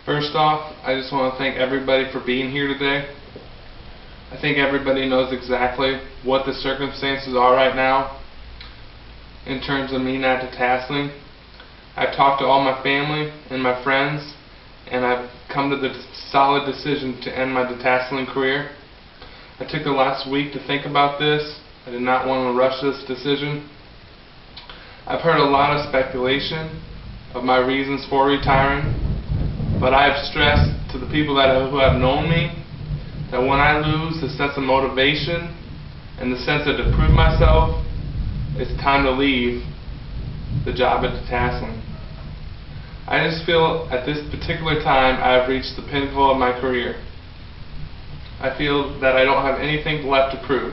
First off, I just want to thank everybody for being here today. I think everybody knows exactly what the circumstances are right now in terms of me not detasseling. I've talked to all my family and my friends, and I've come to the solid decision to end my detasseling career. I took the last week to think about this. I did not want to rush this decision. I've heard a lot of speculation of my reasons for retiring, but I have stressed to the people who have known me that when I lose the sense of motivation and the sense of to prove myself, it's time to leave the job at detasseling. I just feel at this particular time I have reached the pinnacle of my career. I feel that I don't have anything left to prove.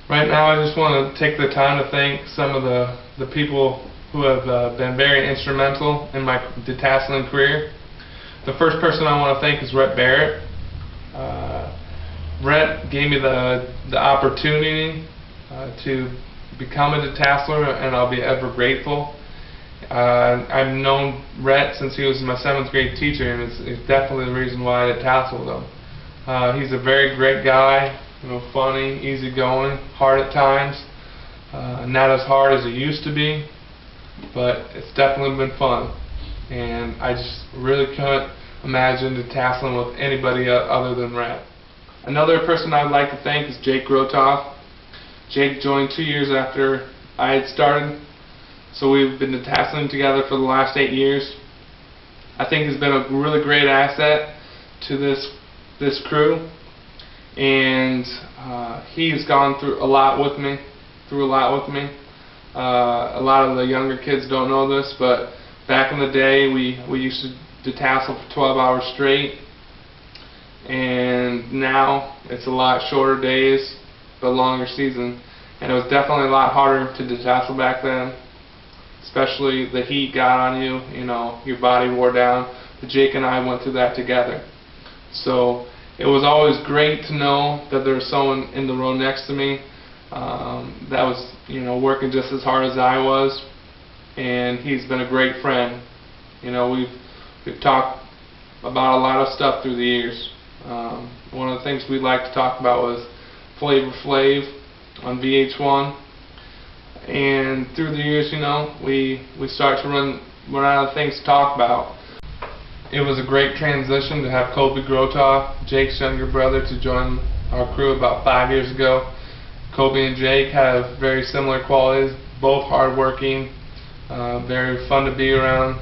Right now I just want to take the time to thank some of the people who have been very instrumental in my detasseling career. The first person I want to thank is Rhett Barrett. Rhett gave me the opportunity to become a detasseler, and I'll be ever grateful. I've known Rhett since he was my 7th grade teacher, and it's definitely the reason why I detasseled him. He's a very great guy, funny, easygoing, hard at times. Not as hard as it used to be, but it's definitely been fun. And I just really couldn't imagine detasseling with anybody other than Rhett. Another person I'd like to thank is Jake Grotoff. Jake joined 2 years after I had started, so we've been detasseling together for the last 8 years. I think he's been a really great asset to this crew, and he's gone through a lot with me. A lot of the younger kids don't know this, but back in the day we used to detassel for 12 hours straight, and now it's a lot shorter days but longer season, and it was definitely a lot harder to detassel back then, especially the heat got on you, your body wore down. But Jake and I went through that together, so it was always great to know that there was someone in the row next to me that was working just as hard as I was, and he's been a great friend. We've talked about a lot of stuff through the years. One of the things we like to talk about was Flavor Flav on VH1, and through the years, we start to run out of things to talk about. It was a great transition to have Kobe Grotoff, Jake's younger brother, to join our crew about 5 years ago. Kobe and Jake have very similar qualities, both hardworking, very fun to be around.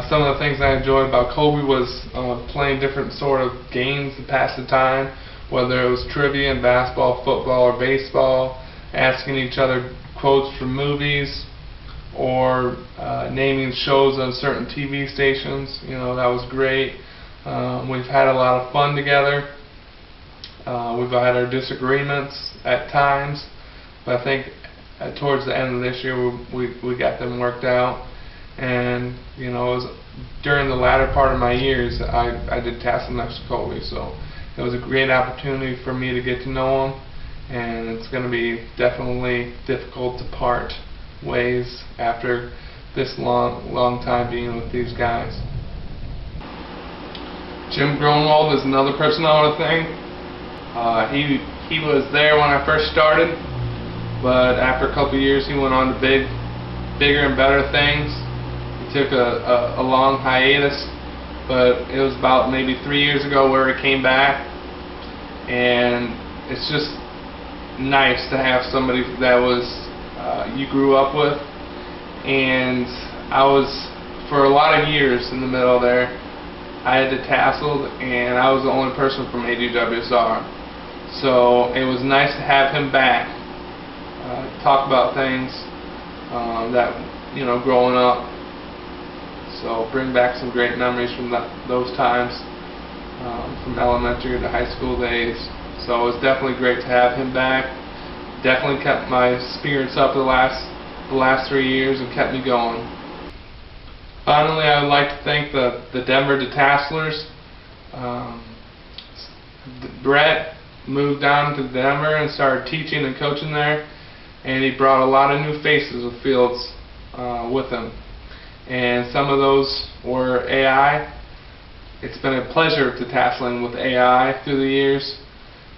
Some of the things I enjoyed about Kobe was playing different sort of games to pass the time, whether it was trivia in basketball, football, or baseball, asking each other quotes from movies, or naming shows on certain TV stations. That was great. We've had a lot of fun together. We've had our disagreements at times, but I think towards the end of this year we got them worked out. And it was during the latter part of my years I did tassel next to Kobe, so it was a great opportunity for me to get to know him, and it's going to be definitely difficult to part ways after this long time being with these guys. Jim Gronwald is another person I want to thank. He was there when I first started, but after a couple of years he went on to bigger and better things. He took a long hiatus, but it was about maybe 3 years ago where he came back, and it's just nice to have somebody that was you grew up with. And I was, for a lot of years in the middle there, I had detasseled, and I was the only person from ADWSR. So it was nice to have him back, talk about things that, growing up. So bring back some great memories from those times, from elementary to high school days. So it was definitely great to have him back. Definitely kept my spirits up the last 3 years and kept me going. Finally, I would like to thank the Denver detasselers. Brett moved down to Denver and started teaching and coaching there, and he brought a lot of new faces with fields with him. And some of those were AI, It's been a pleasure detasseling with AI through the years.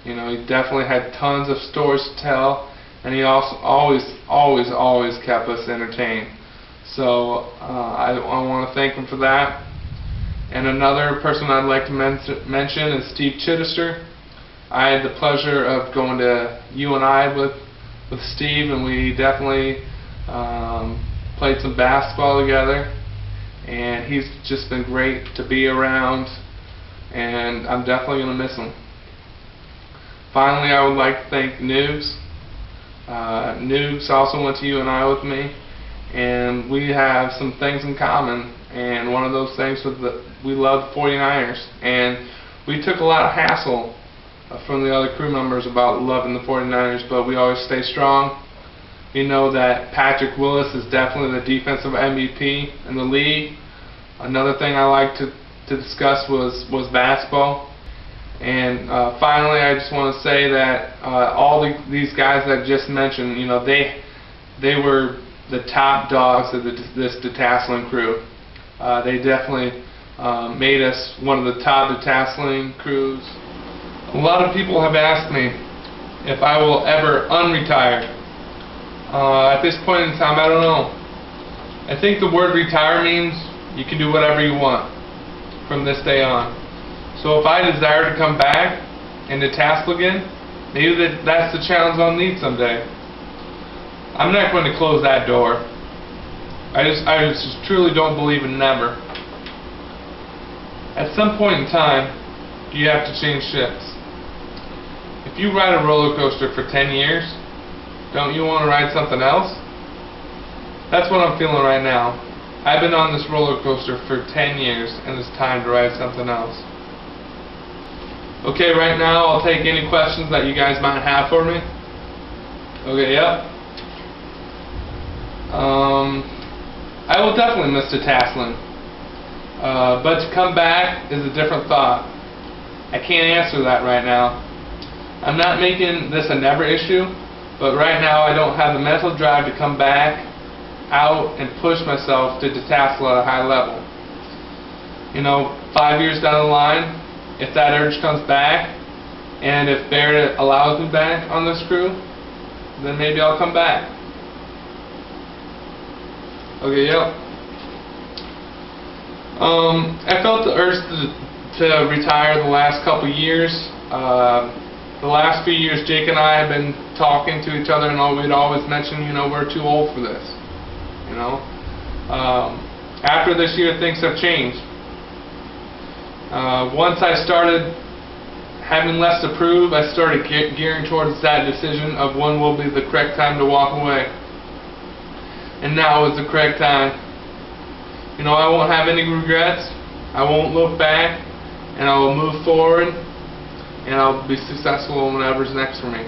You know, he definitely had tons of stories to tell, and he also always kept us entertained. So I want to thank him for that. And another person I'd like to mention is Steve Chittister. I had the pleasure of going to UNI with Steve, and we definitely played some basketball together. And he's just been great to be around, and I'm definitely going to miss him. Finally, I would like to thank Nugs. Nugs also went to UNI with me, and we have some things in common. And one of those things was that we love the 49ers, and we took a lot of hassle from the other crew members about loving the 49ers, but we always stay strong. You know that Patrick Willis is definitely the defensive MVP in the league. Another thing I like to discuss was basketball. And finally, I just want to say that all these guys that I just mentioned, you know, they were the top dogs of this detasseling crew. They definitely made us one of the top detasseling crews. A lot of people have asked me if I will ever unretire. At this point in time, I don't know. I think the word retire means you can do whatever you want from this day on. So if I desire to come back and detassel again, maybe that's the challenge I'll need someday. I'm not going to close that door. I just truly don't believe in never. At some point in time, you have to change shifts. If you ride a roller coaster for 10 years, don't you want to ride something else? That's what I'm feeling right now. I've been on this roller coaster for 10 years, and it's time to ride something else. Okay, right now I'll take any questions that you guys might have for me. Okay, yep. I will definitely miss detasseling. But to come back is a different thought. I can't answer that right now. I'm not making this a never issue, but right now I don't have the mental drive to come back out and push myself to detassel at a high level. You know, 5 years down the line, if that urge comes back, and if Barrett allows me back on this crew, then maybe I'll come back. Okay, yep. I felt the urge to retire the last couple years. The last few years, Jake and I have been talking to each other, and we'd always mention, you know, we're too old for this. You know, after this year, things have changed. Once I started having less to prove, I started gearing towards that decision of when will be the correct time to walk away. And now is the correct time. You know, I won't have any regrets. I won't look back, and I will move forward, and I'll be successful in whatever's next for me.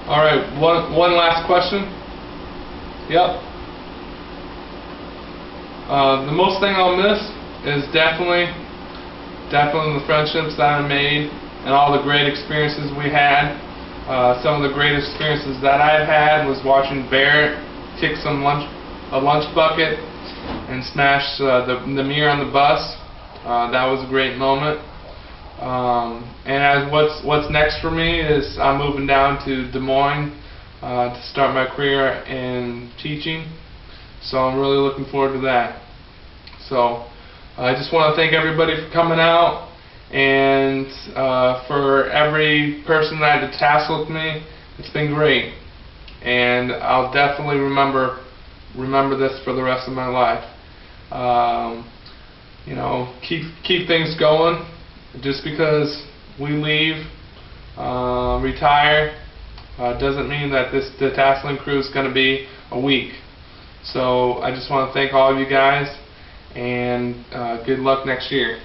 Alright, one last question. Yep. The most thing I'll miss is definitely the friendships that I made and all the great experiences we had. Some of the greatest experiences that I've had was watching Barrett kick a lunch bucket and smash the mirror on the bus. That was a great moment. And as what's next for me is I'm moving down to Des Moines to start my career in teaching. So I'm really looking forward to that. So I just want to thank everybody for coming out, and for every person that detasseled with me. It's been great, and I'll definitely remember this for the rest of my life. You know, keep things going. Just because we leave, retire, doesn't mean that this detasseling crew is going to be a week. So I just want to thank all of you guys, and good luck next year.